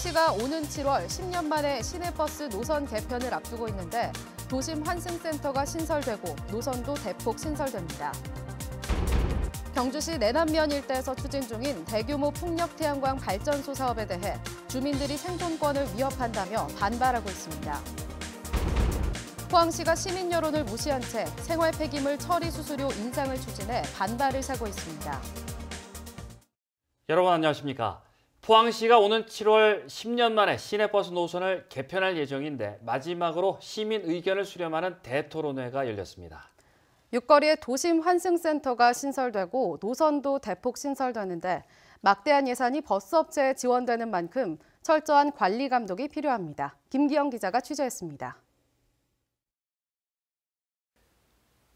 포항시가 오는 7월 10년 만에 시내버스 노선 개편을 앞두고 있는데 도심 환승센터가 신설되고 노선도 대폭 신설됩니다. 경주시 내남면 일대에서 추진 중인 대규모 풍력 태양광 발전소 사업에 대해 주민들이 생존권을 위협한다며 반발하고 있습니다. 포항시가 시민 여론을 무시한 채 생활 폐기물 처리 수수료 인상을 추진해 반발을 사고 있습니다. 여러분 안녕하십니까? 포항시가 오는 7월 10년 만에 시내버스 노선을 개편할 예정인데 마지막으로 시민 의견을 수렴하는 대토론회가 열렸습니다. 육거리에 도심 환승센터가 신설되고 노선도 대폭 신설되는데 막대한 예산이 버스업체에 지원되는 만큼 철저한 관리 감독이 필요합니다. 김기영 기자가 취재했습니다.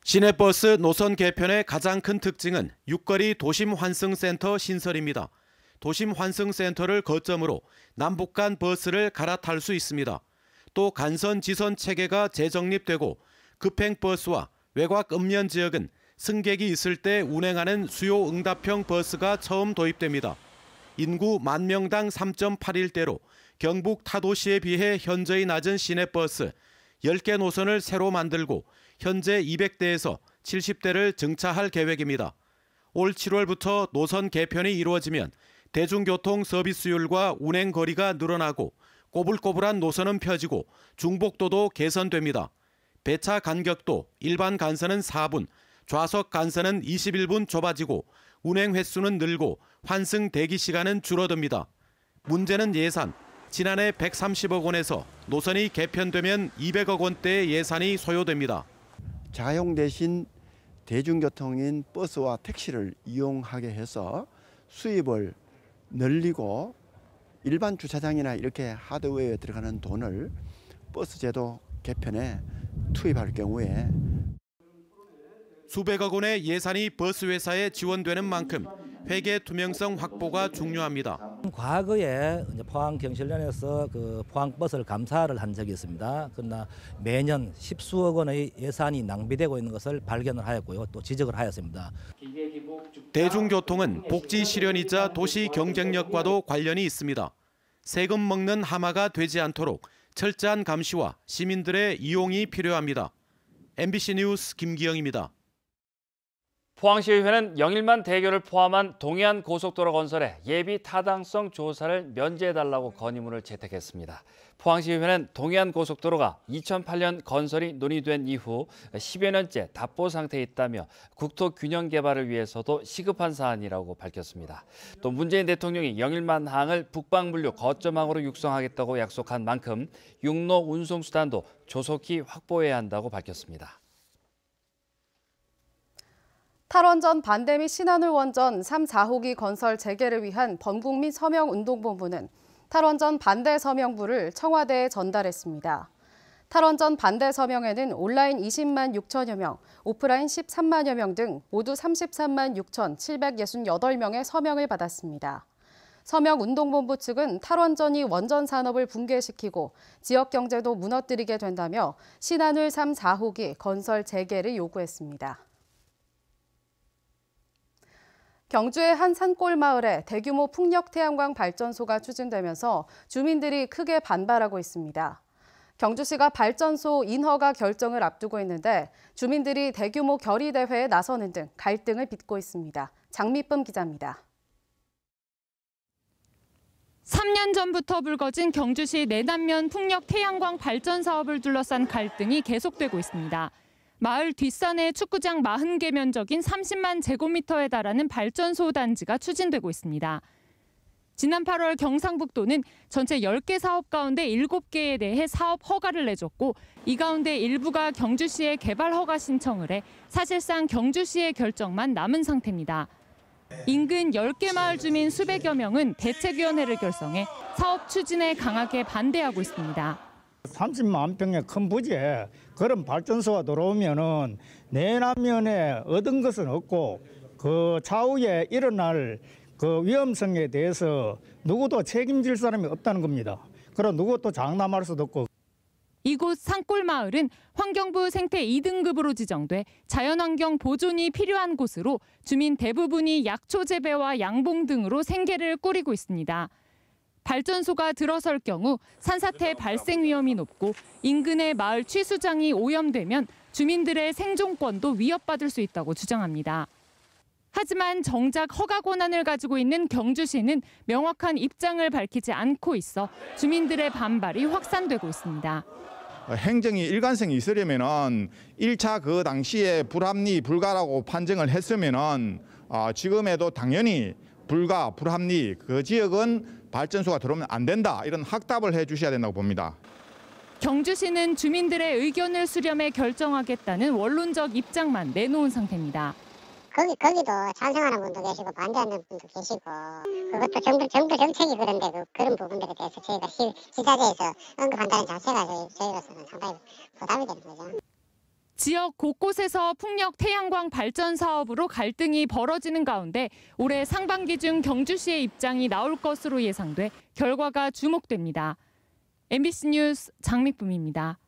시내버스 노선 개편의 가장 큰 특징은 육거리 도심 환승센터 신설입니다. 도심 환승센터를 거점으로 남북 간 버스를 갈아탈 수 있습니다. 또 간선 지선 체계가 재정립되고 급행버스와 외곽 읍면 지역은 승객이 있을 때 운행하는 수요 응답형 버스가 처음 도입됩니다. 인구 10,000명당 3.81대로 경북 타도시에 비해 현저히 낮은 시내버스 10개 노선을 새로 만들고 현재 200대에서 70대를 증차할 계획입니다. 올 7월부터 노선 개편이 이루어지면 대중교통 서비스율과 운행 거리가 늘어나고 꼬불꼬불한 노선은 펴지고 중복도도 개선됩니다. 배차 간격도 일반 간선은 4분, 좌석 간선은 21분 좁아지고 운행 횟수는 늘고 환승 대기 시간은 줄어듭니다. 문제는 예산. 지난해 130억 원에서 노선이 개편되면 200억 원대의 예산이 소요됩니다. 자가용 대신 대중교통인 버스와 택시를 이용하게 해서 수입을 늘리고 일반 주차장이나 이렇게 하드웨어에 들어가는 돈을 버스 제도 개편에 투입할 경우에 수백억 원의 예산이 버스 회사에 지원되는 만큼 회계 투명성 확보가 중요합니다. 과거에 포항경실련에서 포항버스를 감사를 한 적이 있습니다. 그러나 매년 10수억 원의 예산이 낭비되고 있는 것을 발견을 하였고요. 또 지적을 하였습니다. 대중교통은 복지 실현이자 도시 경쟁력과도 관련이 있습니다. 세금 먹는 하마가 되지 않도록 철저한 감시와 시민들의 이용이 필요합니다. MBC 뉴스 김기영입니다. 포항시의회는 영일만 대교를 포함한 동해안 고속도로 건설에 예비 타당성 조사를 면제해달라고 건의문을 채택했습니다. 포항시의회는 동해안 고속도로가 2008년 건설이 논의된 이후 10여 년째 답보 상태에 있다며 국토 균형 개발을 위해서도 시급한 사안이라고 밝혔습니다. 또 문재인 대통령이 영일만 항을 북방분류 거점항으로 육성하겠다고 약속한 만큼 육로 운송수단도 조속히 확보해야 한다고 밝혔습니다. 탈원전 반대 및 신한울 원전 3, 4호기 건설 재개를 위한 범국민 서명운동본부는 탈원전 반대 서명부를 청와대에 전달했습니다. 탈원전 반대 서명에는 온라인 20만 6천여 명, 오프라인 13만여 명 등 모두 33만 6,768명의 서명을 받았습니다. 서명운동본부 측은 탈원전이 원전 산업을 붕괴시키고 지역 경제도 무너뜨리게 된다며 신한울 3, 4호기 건설 재개를 요구했습니다. 경주의 한 산골 마을에 대규모 풍력 태양광 발전소가 추진되면서 주민들이 크게 반발하고 있습니다. 경주시가 발전소 인허가 결정을 앞두고 있는데 주민들이 대규모 결의 대회에 나서는 등 갈등을 빚고 있습니다. 장미쁨 기자입니다. 3년 전부터 불거진 경주시 내남면 풍력 태양광 발전 사업을 둘러싼 갈등이 계속되고 있습니다. 마을 뒷산의 축구장 40개 면적인 30만 제곱미터에 달하는 발전소 단지가 추진되고 있습니다. 지난 8월 경상북도는 전체 10개 사업 가운데 7개에 대해 사업 허가를 내줬고 이 가운데 일부가 경주시에 개발 허가 신청을 해 사실상 경주시의 결정만 남은 상태입니다. 인근 10개 마을 주민 수백여 명은 대책위원회를 결성해 사업 추진에 강하게 반대하고 있습니다. 30만 평의 큰 부지에 그런 발전소가 들어오면은 내남면에 얻은 것은 없고 그 차후에 일어날 그 위험성에 대해서 누구도 책임질 사람이 없다는 겁니다. 그럼 누구도 장담할 수도 없고. 이곳 산골마을은 환경부 생태 2등급으로 지정돼 자연환경 보존이 필요한 곳으로 주민 대부분이 약초 재배와 양봉 등으로 생계를 꾸리고 있습니다. 발전소가 들어설 경우 산사태 발생 위험이 높고 인근의 마을 취수장이 오염되면 주민들의 생존권도 위협받을 수 있다고 주장합니다. 하지만 정작 허가 권한을 가지고 있는 경주시는 명확한 입장을 밝히지 않고 있어 주민들의 반발이 확산되고 있습니다. 행정이 일관성이 있으려면은 1차 그 당시에 불합리 불가라고 판정을 했으면은 지금에도 당연히 불가 불합리 그 지역은 발전소가 들어오면 안 된다 이런 확답을 해 주셔야 된다고 봅니다. 경주시는 주민들의 의견을 수렴해 결정하겠다는 원론적 입장만 내놓은 상태입니다. 거기도 찬성하는 분도 계시고 반대하는 분도 계시고 그것도 정부 정책이 그런데 그런 부분들에 대해서 저희가 시사대에서 언급한다는 자체가 저희로서는 상당히 부담이 되는 거죠. 지역 곳곳에서 풍력 태양광 발전 사업으로 갈등이 벌어지는 가운데 올해 상반기 중 경주시의 입장이 나올 것으로 예상돼 결과가 주목됩니다. MBC 뉴스 장미쁨입니다.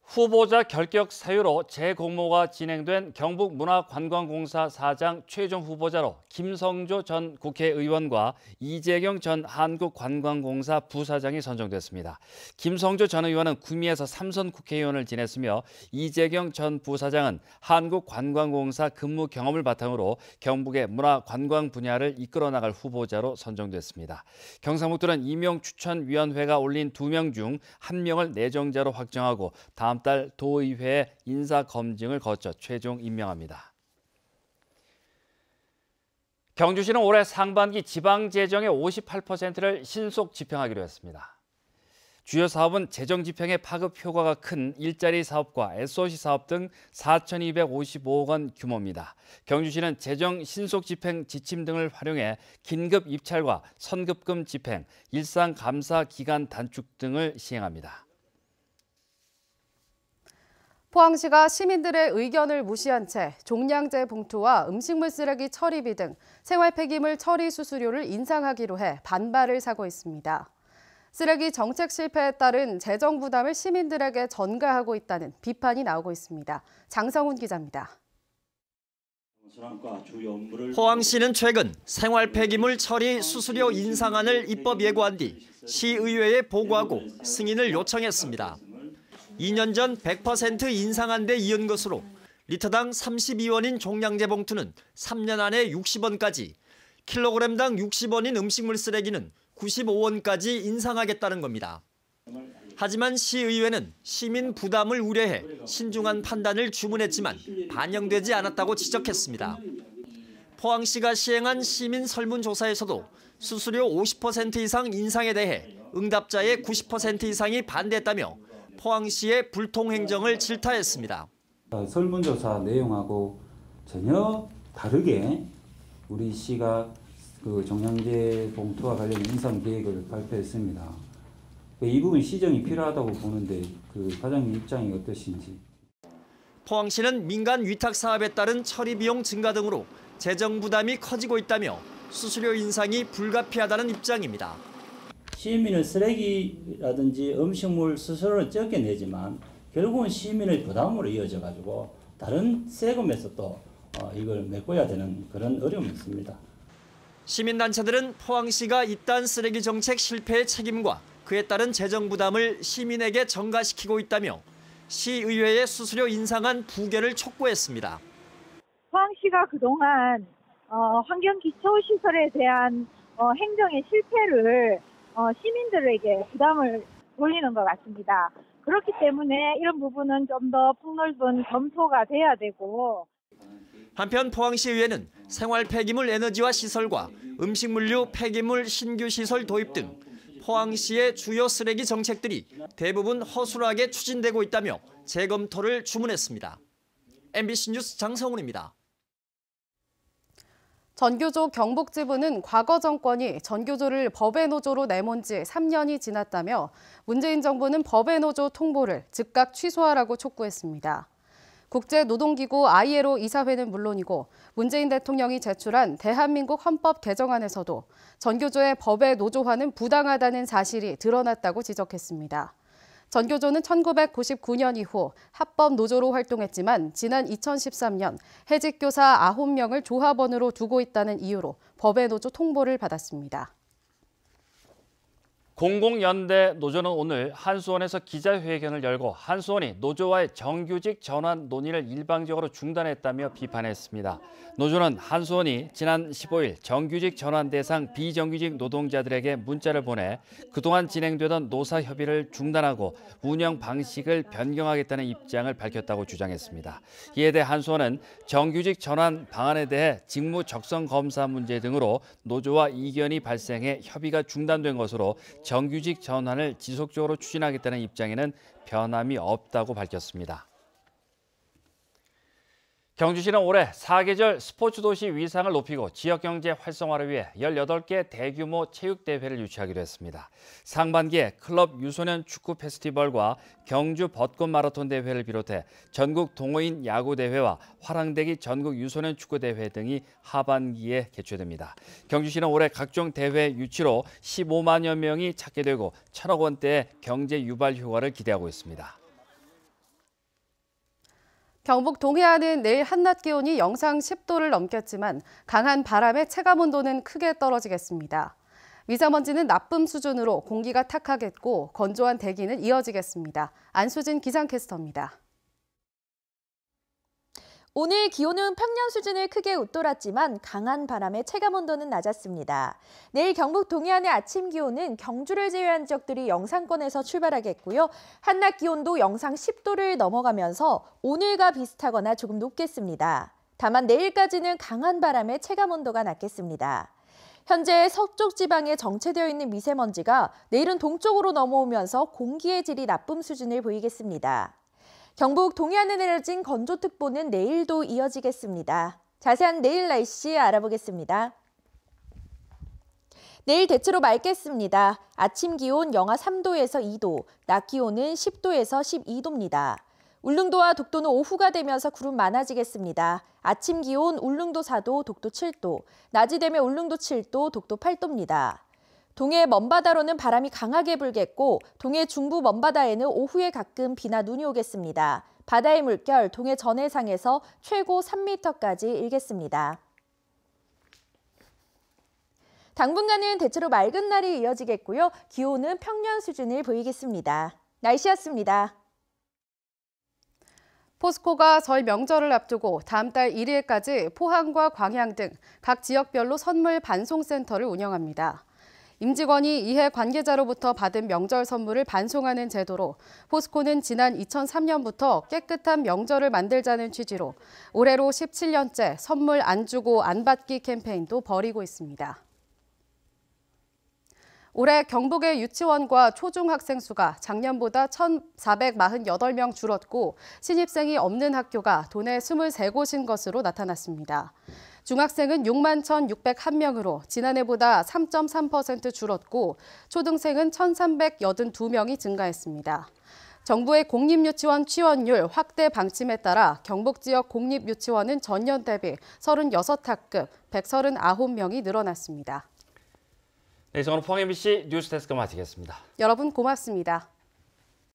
후보자 결격 사유로 재공모가 진행된 경북문화관광공사 사장 최종 후보자로 김성조 전 국회의원과 이재경 전 한국관광공사 부사장이 선정됐습니다. 김성조 전 의원은 구미에서 3선 국회의원을 지냈으며 이재경 전 부사장은 한국관광공사 근무 경험을 바탕으로 경북의 문화관광 분야를 이끌어 나갈 후보자로 선정됐습니다. 경상북도는 임명추천위원회가 올린 2명 중 1명을 내정자로 확정하고 다음 달 도의회 인사검증을 거쳐 최종 임명합니다. 경주시는 올해 상반기 지방재정의 58%를 신속 집행하기로 했습니다. 주요 사업은 재정 집행의 파급 효과가 큰 일자리 사업과 SOC 사업 등 4,255억 원 규모입니다. 경주시는 재정 신속 집행 지침 등을 활용해 긴급 입찰과 선급금 집행, 일상 감사 기간 단축 등을 시행합니다. 포항시가 시민들의 의견을 무시한 채 종량제 봉투와 음식물 쓰레기 처리비 등 생활 폐기물 처리 수수료를 인상하기로 해 반발을 사고 있습니다. 쓰레기 정책 실패에 따른 재정 부담을 시민들에게 전가하고 있다는 비판이 나오고 있습니다. 장성훈 기자입니다. 포항시는 최근 생활 폐기물 처리 수수료 인상안을 입법 예고한 뒤 시의회에 보고하고 승인을 요청했습니다. 2년 전 100% 인상한 데 이은 것으로 리터당 32원인 종량제 봉투는 3년 안에 60원까지, 킬로그램당 60원인 음식물 쓰레기는 95원까지 인상하겠다는 겁니다. 하지만 시의회는 시민 부담을 우려해 신중한 판단을 주문했지만 반영되지 않았다고 지적했습니다. 포항시가 시행한 시민 설문조사에서도 수수료 50% 이상 인상에 대해 응답자의 90% 이상이 반대했다며 포항시의 불통행정을 질타했습니다. 설문조사 내용하고 전혀 다르게 우리 시가 그 종량제 봉투와 관련 인상 계획을 발표했습니다. 이 부분 시정이 필요하다고 보는데 그 과장님 입장이 어떠신지. 포항시는 민간 위탁 사업에 따른 처리 비용 증가 등으로 재정 부담이 커지고 있다며 수수료 인상이 불가피하다는 입장입니다. 시민은 쓰레기라든지 음식물 수수료를 적게 내지만 결국은 시민의 부담으로 이어져 가지고 다른 세금에서 또 이걸 메꿔야 되는 그런 어려움이 있습니다. 시민단체들은 포항시가 이딴 쓰레기 정책 실패의 책임과 그에 따른 재정 부담을 시민에게 전가시키고 있다며 시의회의 수수료 인상안 부결을 촉구했습니다. 포항시가 그동안 환경기초시설에 대한 행정의 실패를 시민들에게 부담을 돌리는 것 같습니다. 그렇기 때문에 이런 부분은 좀 더 폭넓은 검토가 돼야 되고. 한편 포항시의회는 생활 폐기물 에너지화 시설과 음식물류 폐기물 신규 시설 도입 등 포항시의 주요 쓰레기 정책들이 대부분 허술하게 추진되고 있다며 재검토를 주문했습니다. MBC 뉴스 장성훈입니다. 전교조 경북지부는 과거 정권이 전교조를 법의 노조로 내몬 지 3년이 지났다며 문재인 정부는 법의 노조 통보를 즉각 취소하라고 촉구했습니다. 국제노동기구 ILO 이사회는 물론이고 문재인 대통령이 제출한 대한민국 헌법 개정안에서도 전교조의 법의 노조화는 부당하다는 사실이 드러났다고 지적했습니다. 전교조는 1999년 이후 합법 노조로 활동했지만 지난 2013년 해직 교사 9명을 조합원으로 두고 있다는 이유로 법의 노조 통보를 받았습니다. 공공연대 노조는 오늘 한수원에서 기자회견을 열고 한수원이 노조와의 정규직 전환 논의를 일방적으로 중단했다며 비판했습니다. 노조는 한수원이 지난 15일 정규직 전환 대상 비정규직 노동자들에게 문자를 보내 그동안 진행되던 노사협의를 중단하고 운영 방식을 변경하겠다는 입장을 밝혔다고 주장했습니다. 이에 대해 한수원은 정규직 전환 방안에 대해 직무 적성 검사 문제 등으로 노조와 이견이 발생해 협의가 중단된 것으로 정규직 전환을 지속적으로 추진하겠다는 입장에는 변함이 없다고 밝혔습니다. 경주시는 올해 사계절 스포츠 도시 위상을 높이고 지역경제 활성화를 위해 18개 대규모 체육대회를 유치하기로 했습니다. 상반기에 클럽 유소년 축구 페스티벌과 경주 벚꽃 마라톤 대회를 비롯해 전국 동호인 야구 대회와 화랑대기 전국 유소년 축구 대회 등이 하반기에 개최됩니다. 경주시는 올해 각종 대회 유치로 15만여 명이 찾게 되고 1,000억 원대의 경제 유발 효과를 기대하고 있습니다. 경북 동해안은 내일 한낮 기온이 영상 10도를 넘겠지만 강한 바람에 체감온도는 크게 떨어지겠습니다. 미세먼지는 나쁨 수준으로 공기가 탁하겠고 건조한 대기는 이어지겠습니다. 안수진 기상캐스터입니다. 오늘 기온은 평년 수준을 크게 웃돌았지만 강한 바람에 체감온도는 낮았습니다. 내일 경북 동해안의 아침 기온은 경주를 제외한 지역들이 영상권에서 출발하겠고요. 한낮 기온도 영상 10도를 넘어가면서 오늘과 비슷하거나 조금 높겠습니다. 다만 내일까지는 강한 바람에 체감온도가 낮겠습니다. 현재 서쪽 지방에 정체되어 있는 미세먼지가 내일은 동쪽으로 넘어오면서 공기의 질이 나쁨 수준을 보이겠습니다. 경북 동해안에 내려진 건조특보는 내일도 이어지겠습니다. 자세한 내일 날씨 알아보겠습니다. 내일 대체로 맑겠습니다. 아침 기온 영하 3도에서 2도, 낮 기온은 10도에서 12도입니다. 울릉도와 독도는 오후가 되면서 구름 많아지겠습니다. 아침 기온 울릉도 4도, 독도 7도, 낮이 되면 울릉도 7도, 독도 8도입니다. 동해 먼바다로는 바람이 강하게 불겠고 동해 중부 먼바다에는 오후에 가끔 비나 눈이 오겠습니다. 바다의 물결 동해 전해상에서 최고 3m까지 일겠습니다. 당분간은 대체로 맑은 날이 이어지겠고요. 기온은 평년 수준을 보이겠습니다. 날씨였습니다. 포스코가 설 명절을 앞두고 다음 달 1일까지 포항과 광양 등 각 지역별로 선물 반송센터를 운영합니다. 임직원이 이해 관계자로부터 받은 명절 선물을 반송하는 제도로 포스코는 지난 2003년부터 깨끗한 명절을 만들자는 취지로 올해로 17년째 선물 안 주고 안 받기 캠페인도 벌이고 있습니다. 올해 경북의 유치원과 초중학생 수가 작년보다 1,448명 줄었고 신입생이 없는 학교가 도내 23곳인 것으로 나타났습니다. 중학생은 6만 1,601명으로 지난해보다 3.3% 줄었고 초등생은 1,382명이 증가했습니다. 정부의 공립유치원 취원율 확대 방침에 따라 경북 지역 공립유치원은 전년 대비 36학급 139명이 늘어났습니다. 네, 이상으로 포항 MBC 뉴스데스크 마치겠습니다. 여러분 고맙습니다.